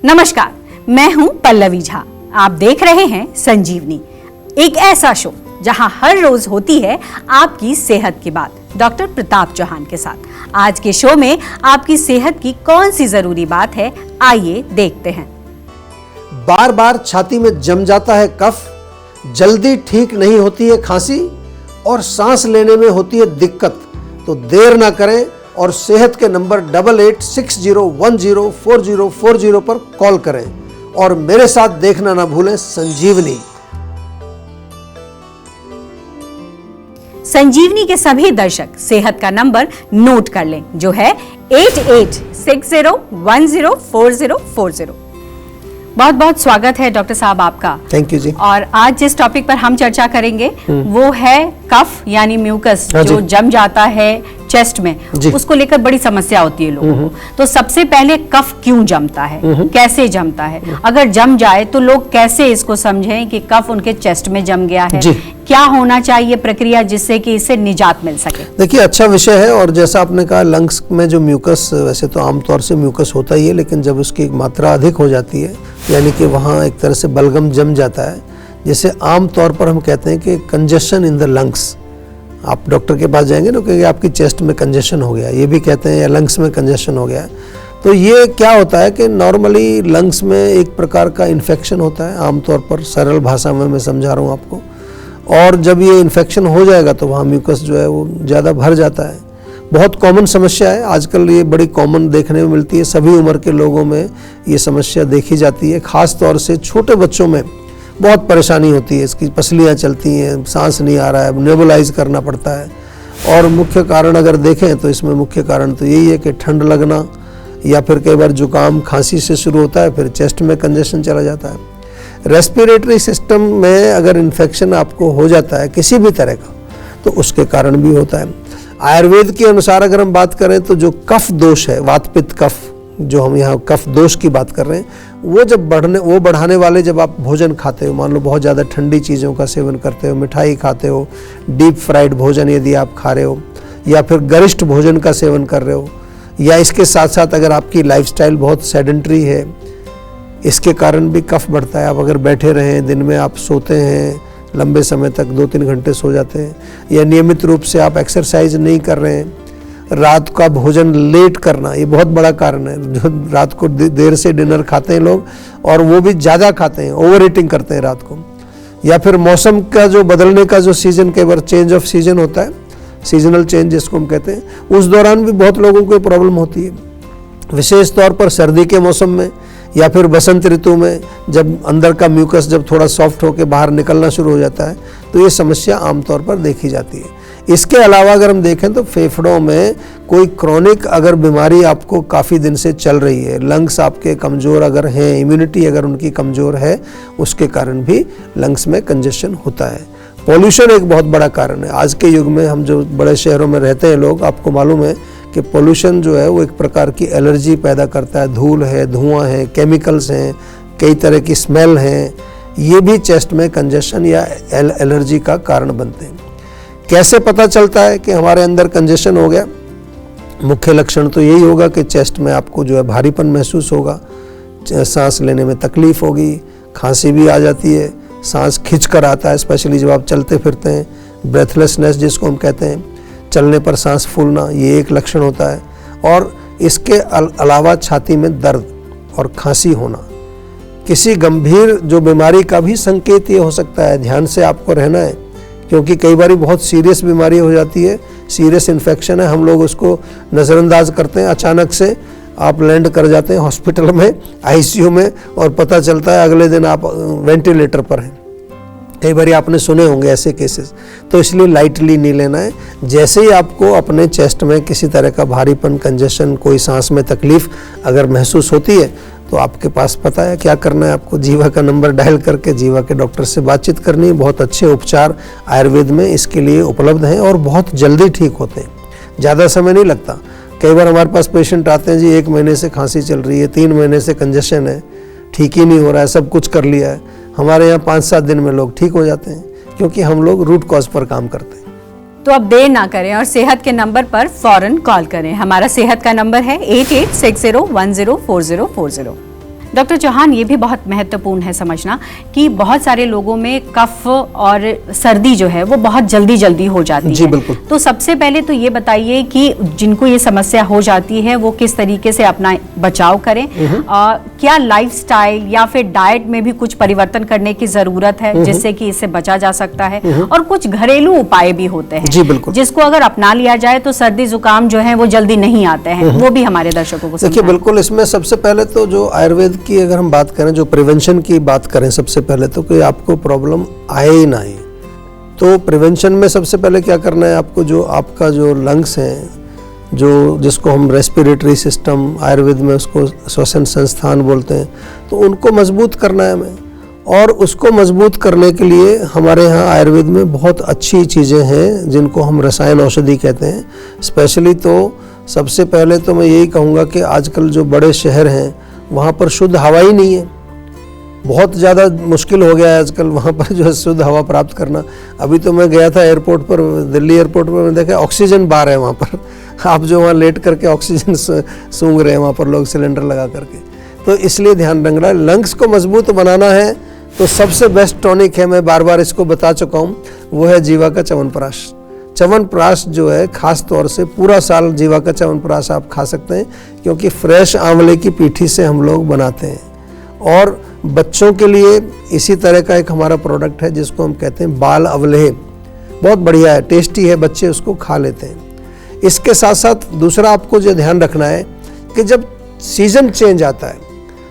नमस्कार, मैं हूं पल्लवी झा। आप देख रहे हैं संजीवनी, एक ऐसा शो जहां हर रोज होती है आपकी सेहत की बात डॉक्टर प्रताप चौहान के साथ। आज के शो में आपकी सेहत की कौन सी जरूरी बात है, आइए देखते हैं। बार बार छाती में जम जाता है कफ, जल्दी ठीक नहीं होती है खांसी और सांस लेने में होती है दिक्कत, तो देर ना करें और सेहत के नंबर 8860104040 पर कॉल करें और मेरे साथ देखना ना भूलें संजीवनी। संजीवनी के सभी दर्शक सेहत का नंबर नोट कर लें, जो है 8860104040। बहुत बहुत स्वागत है डॉक्टर साहब आपका। थैंक यू जी। और आज जिस टॉपिक पर हम चर्चा करेंगे वो है कफ यानी म्यूकस, जो जम जाता है चेस्ट में, उसको लेकर बड़ी समस्या होती है लोगों को। तो सबसे पहले कफ क्यों जमता है, कैसे जमता है, अगर जम जाए तो लोग कैसे इसको समझें कि कफ उनके चेस्ट में जम गया है, क्या होना चाहिए प्रक्रिया जिससे कि इससे निजात मिल सके। देखिए, अच्छा विषय है। और जैसा आपने कहा, लंग्स में जो म्यूकस, वैसे तो आमतौर से म्यूकस होता ही है, लेकिन जब उसकी मात्रा अधिक हो जाती है, यानी कि वहाँ एक तरह से बलगम जम जाता है, जिसे आमतौर पर हम कहते हैं कि कंजेशन इन द लंग्स। आप डॉक्टर के पास जाएंगे ना, क्योंकि आपकी चेस्ट में कंजेशन हो गया, ये भी कहते हैं, या लंग्स में कंजेशन हो गया। तो ये क्या होता है कि नॉर्मली लंग्स में एक प्रकार का इन्फेक्शन होता है, आमतौर पर सरल भाषा में मैं समझा रहा हूँ आपको। और जब ये इन्फेक्शन हो जाएगा तो वहाँ म्यूकस जो है वो ज़्यादा भर जाता है। बहुत कॉमन समस्या है, आजकल ये बड़ी कॉमन देखने में मिलती है, सभी उम्र के लोगों में ये समस्या देखी जाती है। ख़ास तौर से छोटे बच्चों में बहुत परेशानी होती है, इसकी पसलियाँ चलती हैं, सांस नहीं आ रहा है, नेबुलाइज करना पड़ता है। और मुख्य कारण अगर देखें तो इसमें मुख्य कारण तो यही है कि ठंड लगना, या फिर कई बार जुकाम खांसी से शुरू होता है, फिर चेस्ट में कंजेशन चला जाता है। रेस्पिरेटरी सिस्टम में अगर इन्फेक्शन आपको हो जाता है किसी भी तरह का, तो उसके कारण भी होता है। आयुर्वेद के अनुसार अगर हम बात करें तो जो कफ दोष है, वात पित्त कफ, जो हम यहाँ कफ दोष की बात कर रहे हैं, वो जब बढ़ाने वाले जब आप भोजन खाते हो, मान लो बहुत ज़्यादा ठंडी चीज़ों का सेवन करते हो, मिठाई खाते हो, डीप फ्राइड भोजन यदि आप खा रहे हो, या फिर गरिष्ठ भोजन का सेवन कर रहे हो, या इसके साथ साथ अगर आपकी लाइफस्टाइल बहुत सेडेंटरी है, इसके कारण भी कफ बढ़ता है। आप अगर बैठे रहें, दिन में आप सोते हैं लंबे समय तक, 2-3 घंटे सो जाते हैं, या नियमित रूप से आप एक्सरसाइज नहीं कर रहे हैं, रात का भोजन लेट करना, ये बहुत बड़ा कारण है। जो रात को देर से डिनर खाते हैं लोग, और वो भी ज़्यादा खाते हैं, ओवर ईटिंग करते हैं रात को। या फिर मौसम का जो बदलने का जो सीजन, कई बार चेंज ऑफ सीजन होता है, सीजनल चेंज जिसको हम कहते हैं, उस दौरान भी बहुत लोगों को प्रॉब्लम होती है। विशेष तौर पर सर्दी के मौसम में या फिर बसंत ऋतु में, जब अंदर का म्यूकस जब थोड़ा सॉफ्ट होकर बाहर निकलना शुरू हो जाता है, तो ये समस्या आमतौर पर देखी जाती है। इसके अलावा अगर हम देखें तो फेफड़ों में कोई क्रॉनिक अगर बीमारी आपको काफ़ी दिन से चल रही है, लंग्स आपके कमज़ोर अगर हैं, इम्यूनिटी अगर उनकी कमज़ोर है, उसके कारण भी लंग्स में कंजेशन होता है। पॉल्यूशन एक बहुत बड़ा कारण है। आज के युग में हम जो बड़े शहरों में रहते हैं लोग, आपको मालूम है कि पोल्यूशन जो है वो एक प्रकार की एलर्जी पैदा करता है। धूल है, धुआं है, केमिकल्स हैं, कई तरह की स्मेल हैं, ये भी चेस्ट में कंजेशन या एलर्जी का कारण बनते हैं। कैसे पता चलता है कि हमारे अंदर कंजेशन हो गया? मुख्य लक्षण तो यही होगा कि चेस्ट में आपको जो है भारीपन महसूस होगा, सांस लेने में तकलीफ होगी, खांसी भी आ जाती है, सांस खिंच कर आता है, स्पेशली जब आप चलते फिरते हैं, ब्रेथलेसनेस जिसको हम कहते हैं, चलने पर सांस फूलना, ये एक लक्षण होता है। और इसके अलावा छाती में दर्द और खांसी होना किसी गंभीर जो बीमारी का भी संकेत ये हो सकता है। ध्यान से आपको रहना है, क्योंकि कई बार बहुत सीरियस बीमारी हो जाती है, सीरियस इन्फेक्शन है, हम लोग उसको नज़रअंदाज करते हैं। अचानक से आप लैंड कर जाते हैं हॉस्पिटल में, आईसीयू में, और पता चलता है अगले दिन आप वेंटिलेटर पर हैं। कई बार आपने सुने होंगे ऐसे केसेस। तो इसलिए लाइटली नहीं लेना है। जैसे ही आपको अपने चेस्ट में किसी तरह का भारीपन, कंजेशन, कोई सांस में तकलीफ अगर महसूस होती है, तो आपके पास पता है क्या करना है। आपको जीवा का नंबर डायल करके जीवा के डॉक्टर से बातचीत करनी है। बहुत अच्छे उपचार आयुर्वेद में इसके लिए उपलब्ध हैं और बहुत जल्दी ठीक होते हैं, ज़्यादा समय नहीं लगता। कई बार हमारे पास पेशेंट आते हैं, जी 1 महीने से खांसी चल रही है, 3 महीने से कंजेशन है, ठीक ही नहीं हो रहा है, सब कुछ कर लिया है। हमारे यहाँ 5-7 दिन में लोग ठीक हो जाते हैं, क्योंकि हम लोग रूट कॉज पर काम करते हैं। तो अब देर ना करें और सेहत के नंबर पर फौरन कॉल करें। हमारा सेहत का नंबर है 8860104040। डॉक्टर चौहान, ये भी बहुत महत्वपूर्ण है समझना कि बहुत सारे लोगों में कफ और सर्दी जो है वो बहुत जल्दी जल्दी हो जाती जी, है। बिल्कुल। तो सबसे पहले तो ये बताइए कि जिनको ये समस्या हो जाती है वो किस तरीके से अपना बचाव करें। क्या लाइफस्टाइल या फिर डाइट में भी कुछ परिवर्तन करने की जरूरत है जिससे कि इससे बचा जा सकता है? और कुछ घरेलू उपाय भी होते हैं जी, बिल्कुल। जिसको अगर अपना लिया जाए तो सर्दी जुकाम जो है वो जल्दी नहीं आते हैं, वो भी हमारे दर्शकों को देखिए, समझाएं। बिल्कुल, इसमें सबसे पहले तो जो आयुर्वेद की अगर हम बात करें, जो प्रिवेंशन की बात करें, सबसे पहले तो कि आपको प्रॉब्लम आए ही ना आए, तो प्रिवेंशन में सबसे पहले क्या करना है आपको, जो आपका जो लंग्स हैं, जो जिसको हम रेस्पिरेटरी सिस्टम आयुर्वेद में उसको श्वसन संस्थान बोलते हैं, तो उनको मजबूत करना है हमें। और उसको मजबूत करने के लिए हमारे यहाँ आयुर्वेद में बहुत अच्छी चीज़ें हैं जिनको हम रसायन औषधि कहते हैं। स्पेशली तो सबसे पहले तो मैं यही कहूँगा कि आजकल जो बड़े शहर हैं वहाँ पर शुद्ध हवा ही नहीं है, बहुत ज़्यादा मुश्किल हो गया है आजकल वहाँ पर जो है शुद्ध हवा प्राप्त करना। अभी तो मैं गया था एयरपोर्ट पर, दिल्ली एयरपोर्ट पर, मैं देखा ऑक्सीजन बार है वहाँ पर आप जो वहाँ लेट करके ऑक्सीजन सूंघ रहे हैं वहाँ पर लोग सिलेंडर लगा करके। तो इसलिए ध्यान रखना है, लंग्स को मजबूत बनाना है तो सबसे बेस्ट टॉनिक है, मैं बार बार इसको बता चुका हूँ, वो है जीवा का च्यवनप्राश। च्यवनप्राश जो है खास तौर से पूरा साल जीवा का च्यवनप्राश आप खा सकते हैं, क्योंकि फ्रेश आंवले की पीठी से हम लोग बनाते हैं। और बच्चों के लिए इसी तरह का एक हमारा प्रोडक्ट है जिसको हम कहते हैं बाल अवलेह, बहुत बढ़िया है, टेस्टी है, बच्चे उसको खा लेते हैं। इसके साथ साथ दूसरा आपको जो ध्यान रखना है कि जब सीजन चेंज आता है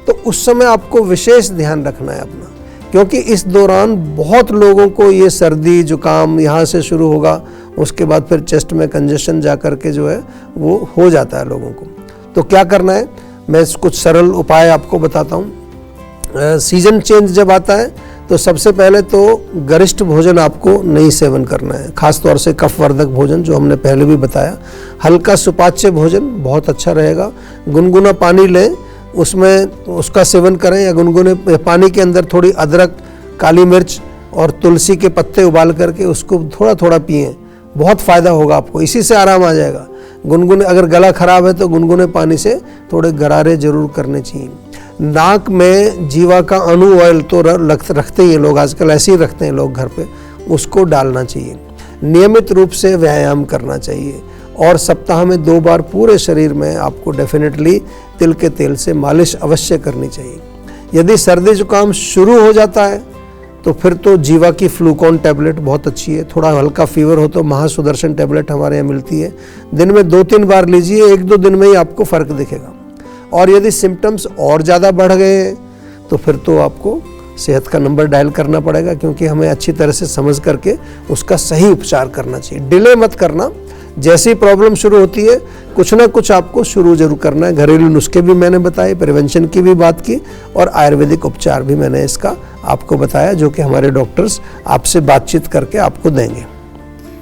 तो उस समय आपको विशेष ध्यान रखना है अपना, क्योंकि इस दौरान बहुत लोगों को ये सर्दी जुकाम यहाँ से शुरू होगा, उसके बाद फिर चेस्ट में कंजेशन जा कर के जो है वो हो जाता है लोगों को। तो क्या करना है, मैं कुछ सरल उपाय आपको बताता हूँ। सीजन चेंज जब आता है तो सबसे पहले तो गरिष्ठ भोजन आपको नहीं सेवन करना है, खास तौर से कफवर्धक भोजन जो हमने पहले भी बताया। हल्का सुपाच्य भोजन बहुत अच्छा रहेगा। गुनगुना पानी लें, उसमें उसका सेवन करें, या गुनगुने पानी के अंदर थोड़ी अदरक, काली मिर्च और तुलसी के पत्ते उबाल करके उसको थोड़ा थोड़ा पिएं, बहुत फ़ायदा होगा आपको, इसी से आराम आ जाएगा। गुनगुने, अगर गला खराब है तो गुनगुने पानी से थोड़े गरारे जरूर करने चाहिए। नाक में जीवा का अणु ऑयल तो रखते ही हैं लोग, आजकल ऐसे ही रखते हैं लोग घर पे, उसको डालना चाहिए। नियमित रूप से व्यायाम करना चाहिए और सप्ताह में 2 बार पूरे शरीर में आपको डेफिनेटली तिल के तेल से मालिश अवश्य करनी चाहिए। यदि सर्दी जुकाम शुरू हो जाता है तो फिर तो जीवा की फ्लूकॉन टैबलेट बहुत अच्छी है। थोड़ा हल्का फीवर हो तो महासुदर्शन टैबलेट हमारे यहाँ मिलती है, दिन में 2-3 बार लीजिए, 1-2 दिन में ही आपको फ़र्क दिखेगा। और यदि सिम्टम्स और ज़्यादा बढ़ गए हैं तो फिर तो आपको सेहत का नंबर डायल करना पड़ेगा, क्योंकि हमें अच्छी तरह से समझ करके उसका सही उपचार करना चाहिए। डिले मत करना, जैसी प्रॉब्लम शुरू होती है कुछ ना कुछ आपको शुरू जरूर करना है। घरेलू नुस्खे भी मैंने बताए, प्रिवेंशन की भी बात की, और आयुर्वेदिक उपचार भी मैंने इसका आपको बताया, जो कि हमारे डॉक्टर्स आपसे बातचीत करके आपको देंगे।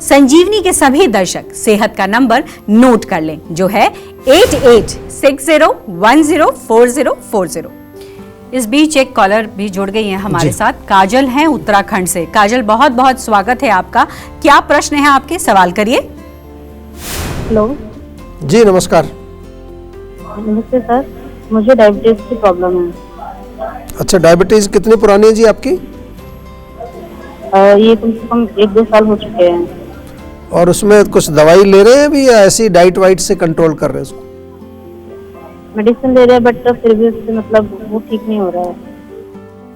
संजीवनी के सभी दर्शक सेहत का नंबर नोट कर लें, जो है 8860104040। इस बीच एक कॉलर भी जुड़ गई हैं हमारे साथ, काजल हैं उत्तराखंड से। काजल, बहुत बहुत स्वागत है आपका। क्या प्रश्न है आपके, सवाल करिए। हेलो जी नमस्कार। नमस्ते सर, मुझे डायबिटीज की प्रॉब्लम है। अच्छा, डायबिटीज कितनी पुरानी है जी आपकी? ये कम से कम 1-2 साल हो चुके हैं। और उसमें कुछ दवाई ले रहे हैं अभी, या ऐसी डाइट वाइट से कंट्रोल कर रहे हैं उसको? मेडिसिन ले रहे हैं, बट फिर भी उससे मतलब वो ठीक नहीं हो रहा है।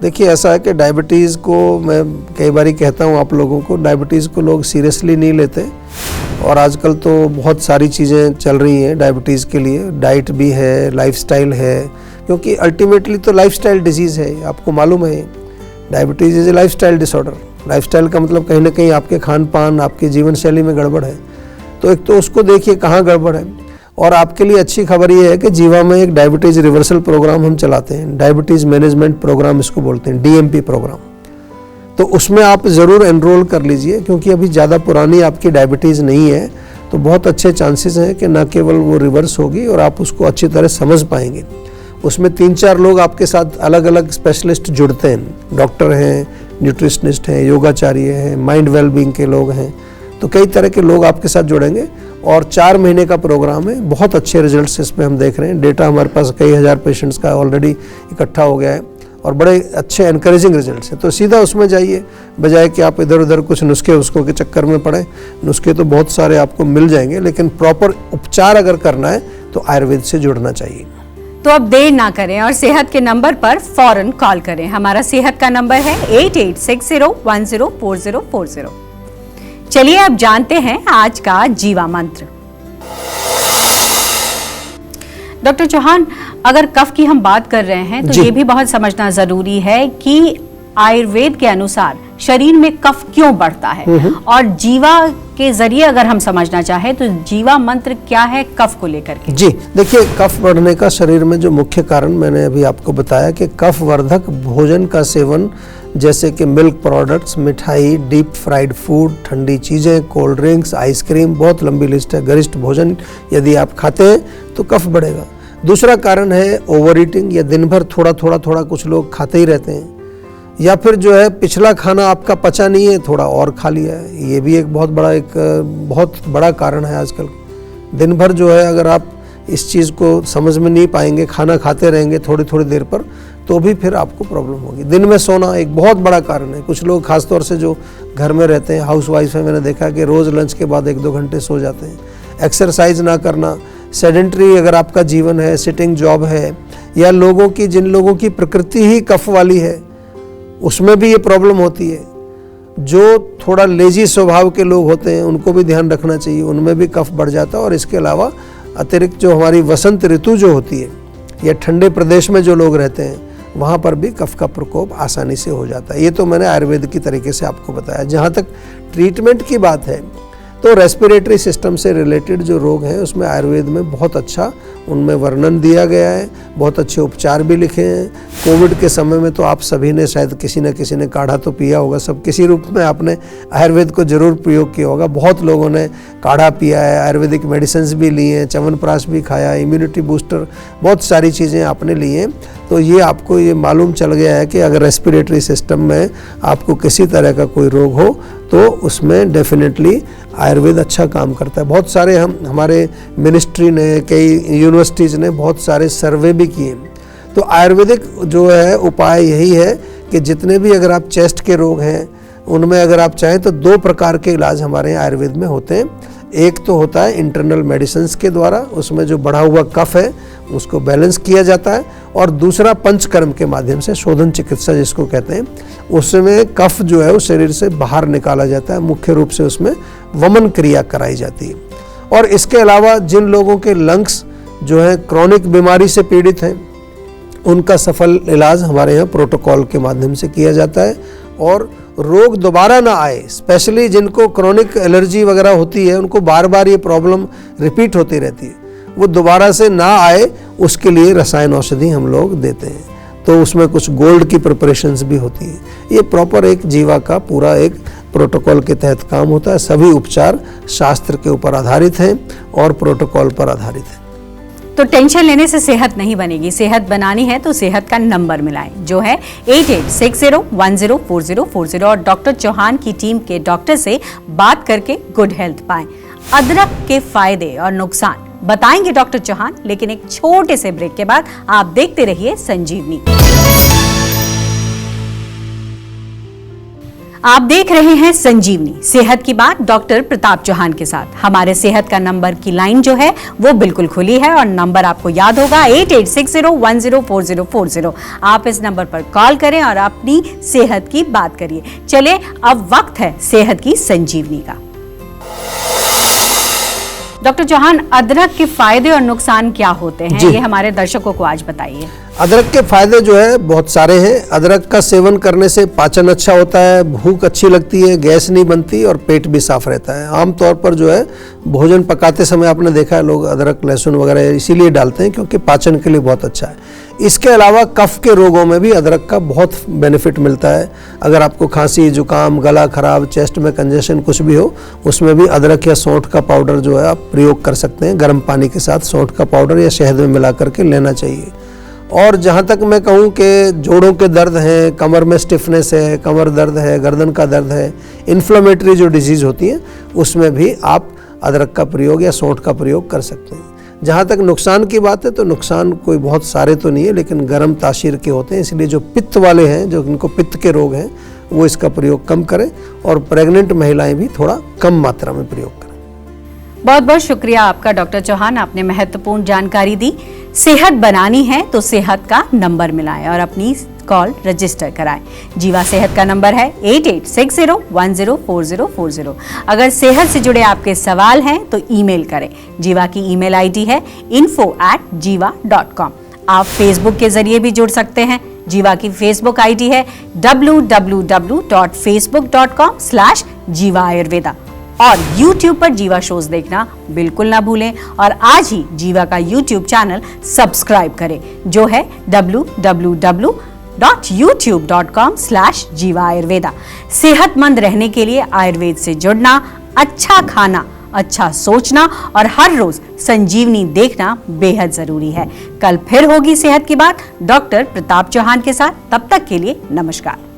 देखिए, ऐसा है कि डायबिटीज़ को मैं कई बार कहता हूँ आप लोगों को, डायबिटीज़ को लोग सीरियसली नहीं लेते, और आजकल तो बहुत सारी चीज़ें चल रही हैं डायबिटीज़ के लिए। डाइट भी है, लाइफस्टाइल है, क्योंकि अल्टीमेटली तो लाइफस्टाइल डिजीज़ है, आपको मालूम है। Diabetes is a lifestyle disorder. Lifestyle का मतलब कहीं ना कहीं आपके खान पान, आपकी जीवन शैली में गड़बड़ है। तो एक तो उसको देखिए कहाँ गड़बड़ है। और आपके लिए अच्छी खबर ये है कि जीवा में एक डायबिटीज़ रिवर्सल प्रोग्राम हम चलाते हैं, डायबिटीज़ मैनेजमेंट प्रोग्राम इसको बोलते हैं, DMP प्रोग्राम। तो उसमें आप ज़रूर एनरोल कर लीजिए, क्योंकि अभी ज़्यादा पुरानी आपकी डायबिटीज़ नहीं है, तो बहुत अच्छे चांसेस हैं कि न केवल वो रिवर्स होगी और आप उसको अच्छी तरह समझ पाएंगे। उसमें 3-4 लोग आपके साथ अलग अलग स्पेशलिस्ट जुड़ते हैं, डॉक्टर हैं, न्यूट्रिशनिस्ट हैं, योगाचार्य हैं, माइंड वेलबींग के लोग हैं, तो कई तरह के लोग आपके साथ जुड़ेंगे और 4 महीने का प्रोग्राम है। बहुत अच्छे रिजल्ट्स इसमें हम देख रहे हैं। डेटा हमारे पास कई हज़ार पेशेंट्स का ऑलरेडी इकट्ठा हो गया है और बड़े अच्छे एनकरेजिंग रिजल्ट्स हैं। तो सीधा उसमें जाइए, बजाय कि आप इधर उधर कुछ नुस्खे उसको के चक्कर में पड़े। नुस्खे तो बहुत सारे आपको मिल जाएंगे, लेकिन प्रॉपर उपचार अगर करना है तो आयुर्वेद से जुड़ना चाहिए। तो अब देर ना करें और सेहत के नंबर पर फौरन कॉल करें। हमारा सेहत का नंबर है 8860104040। चलिए अब जानते हैं आज का जीवा मंत्र। डॉक्टर चौहान, अगर कफ की हम बात कर रहे हैं तो ये भी बहुत समझना जरूरी है कि आयुर्वेद के अनुसार शरीर में कफ क्यों बढ़ता है, और जीवा के जरिए अगर हम समझना चाहें तो जीवा मंत्र क्या है कफ को लेकर के। जी देखिए, कफ बढ़ने का शरीर में जो मुख्य कारण मैंने अभी आपको बताया कि कफ वर्धक भोजन का सेवन, जैसे कि मिल्क प्रोडक्ट्स, मिठाई, डीप फ्राइड फूड, ठंडी चीज़ें, कोल्ड ड्रिंक्स, आइसक्रीम, बहुत लंबी लिस्ट है। गरिष्ठ भोजन यदि आप खाते हैं तो कफ बढ़ेगा। दूसरा कारण है ओवर ईटिंग, या दिन भर थोड़ा थोड़ा कुछ लोग खाते ही रहते हैं, या फिर जो है पिछला खाना आपका पचा नहीं है, थोड़ा और खा लिया है। ये भी एक बहुत बड़ा कारण है आजकल। दिन भर जो है अगर आप इस चीज़ को समझ में नहीं पाएंगे, खाना खाते रहेंगे थोड़ी देर पर, तो भी फिर आपको प्रॉब्लम होगी। दिन में सोना एक बहुत बड़ा कारण है। कुछ लोग खासतौर से जो घर में रहते हैं, हाउस वाइफ है, मैंने देखा कि रोज़ लंच के बाद 1-2 घंटे सो जाते हैं। एक्सरसाइज ना करना, सेडेंट्री अगर आपका जीवन है, सिटिंग जॉब है, या जिन लोगों की प्रकृति ही कफ वाली है, उसमें भी ये प्रॉब्लम होती है। जो थोड़ा लेजी स्वभाव के लोग होते हैं उनको भी ध्यान रखना चाहिए, उनमें भी कफ बढ़ जाता है। और इसके अलावा अतिरिक्त जो हमारी वसंत ऋतु जो होती है, या ठंडे प्रदेश में जो लोग रहते हैं, वहाँ पर भी कफ का प्रकोप आसानी से हो जाता है। ये तो मैंने आयुर्वेद की तरीके से आपको बताया। जहाँ तक ट्रीटमेंट की बात है तो रेस्पिरेटरी सिस्टम से रिलेटेड जो रोग हैं उसमें आयुर्वेद में बहुत अच्छा उनमें वर्णन दिया गया है, बहुत अच्छे उपचार भी लिखे हैं। कोविड के समय में तो आप सभी ने शायद किसी न किसी ने काढ़ा तो पिया होगा, सब किसी रूप में आपने आयुर्वेद को जरूर प्रयोग किया होगा। बहुत लोगों ने काढ़ा पिया है, आयुर्वेदिक मेडिसिन भी ली हैं, च्यवनप्राश भी खाया, इम्यूनिटी बूस्टर, बहुत सारी चीज़ें आपने ली हैं। तो ये आपको ये मालूम चल गया है कि अगर रेस्पिरेटरी सिस्टम में आपको किसी तरह का कोई रोग हो तो उसमें डेफिनेटली आयुर्वेद अच्छा काम करता है। बहुत सारे हमारे मिनिस्ट्री ने, कई यूनिवर्सिटीज़ ने बहुत सारे सर्वे भी किए। तो आयुर्वेदिक जो है उपाय यही है कि जितने भी अगर आप चेस्ट के रोग हैं उनमें अगर आप चाहें तो 2 प्रकार के इलाज हमारे यहाँ आयुर्वेद में होते हैं। एक तो होता है इंटरनल मेडिसिन्स के द्वारा, उसमें जो बढ़ा हुआ कफ है उसको बैलेंस किया जाता है, और दूसरा पंचकर्म के माध्यम से, शोधन चिकित्सा जिसको कहते हैं, उसमें कफ जो है उस शरीर से बाहर निकाला जाता है। मुख्य रूप से उसमें वमन क्रिया कराई जाती है। और इसके अलावा जिन लोगों के लंग्स जो है क्रॉनिक बीमारी से पीड़ित हैं, उनका सफल इलाज हमारे यहाँ प्रोटोकॉल के माध्यम से किया जाता है। और रोग दोबारा ना आए, स्पेशली जिनको क्रॉनिक एलर्जी वगैरह होती है, उनको बार बार ये प्रॉब्लम रिपीट होती रहती है, वो दोबारा से ना आए, उसके लिए रसायन औषधि हम लोग देते हैं। तो उसमें कुछ गोल्ड की प्रिपरेशंस भी होती है। ये प्रॉपर एक जीवा का पूरा एक प्रोटोकॉल के तहत काम होता है। सभी उपचार शास्त्र के ऊपर आधारित हैं और प्रोटोकॉल पर आधारित है। तो टेंशन लेने से सेहत नहीं बनेगी। सेहत बनानी है तो सेहत का नंबर मिलाएं, जो है 8860104040, और डॉक्टर चौहान की टीम के डॉक्टर से बात करके गुड हेल्थ पाएं। अदरक के फायदे और नुकसान बताएंगे डॉक्टर चौहान, लेकिन एक छोटे से ब्रेक के बाद आप देखते रहिए संजीवनी। आप देख रहे हैं संजीवनी, सेहत की बात डॉक्टर प्रताप चौहान के साथ। हमारे सेहत का नंबर की लाइन जो है वो बिल्कुल खुली है, और नंबर आपको याद होगा 8860104040। आप इस नंबर पर कॉल करें और अपनी सेहत की बात करिए। चलिए अब वक्त है सेहत की संजीवनी का। डॉक्टर चौहान, अदरक के फायदे और नुकसान क्या होते हैं, ये हमारे दर्शकों को आज बताइए। अदरक के फायदे जो है बहुत सारे हैं। अदरक का सेवन करने से पाचन अच्छा होता है, भूख अच्छी लगती है, गैस नहीं बनती और पेट भी साफ रहता है। आमतौर पर जो है भोजन पकाते समय आपने देखा है लोग अदरक लहसुन वगैरह इसीलिए डालते हैं क्योंकि पाचन के लिए बहुत अच्छा है। इसके अलावा कफ के रोगों में भी अदरक का बहुत बेनिफिट मिलता है। अगर आपको खांसी, जुकाम, गला खराब, चेस्ट में कंजेशन कुछ भी हो, उसमें भी अदरक या सौंठ का पाउडर जो है आप प्रयोग कर सकते हैं। गर्म पानी के साथ सौंठ का पाउडर या शहद में मिला करके लेना चाहिए। और जहाँ तक मैं कहूँ कि जोड़ों के दर्द हैं, कमर में स्टिफनेस है, कमर दर्द है, गर्दन का दर्द है, इन्फ्लेमेटरी जो डिजीज़ होती है उसमें भी आप अदरक का प्रयोग या सौंठ का प्रयोग कर सकते हैं। जहाँ तक नुकसान की बात है तो नुकसान कोई बहुत सारे तो नहीं है, लेकिन गर्म तासीर के होते हैं, इसलिए जो पित्त वाले हैं, जो इनको पित्त के रोग हैं, वो इसका प्रयोग कम करें और प्रेग्नेंट महिलाएं भी थोड़ा कम मात्रा में प्रयोग करें। बहुत बहुत शुक्रिया आपका डॉक्टर चौहान, आपने महत्वपूर्ण जानकारी दी। सेहत बनानी है तो सेहत का नंबर मिलाएं और अपनी कॉल रजिस्टर कराएं। जीवा सेहत का नंबर है 8860104040। अगर सेहत से जुड़े आपके सवाल हैं तो ईमेल करें। जीवा की ईमेल आईडी है info@jiva.com। आप फेसबुक के जरिए भी जुड़ सकते हैं। जीवा की फेसबुक आईडी है www.facebook.com/jiva ayurveda। और YouTube पर जीवा शोज देखना बिल्कुल ना भूलें और आज ही जीवा का YouTube चैनल सब्सक्राइब करें, जो है www.youtube.com/jiva ayurveda। सेहतमंद रहने के लिए आयुर्वेद से जुड़ना, अच्छा खाना, अच्छा सोचना और हर रोज संजीवनी देखना बेहद जरूरी है। कल फिर होगी सेहत की बात डॉक्टर प्रताप चौहान के साथ। तब तक के लिए नमस्कार।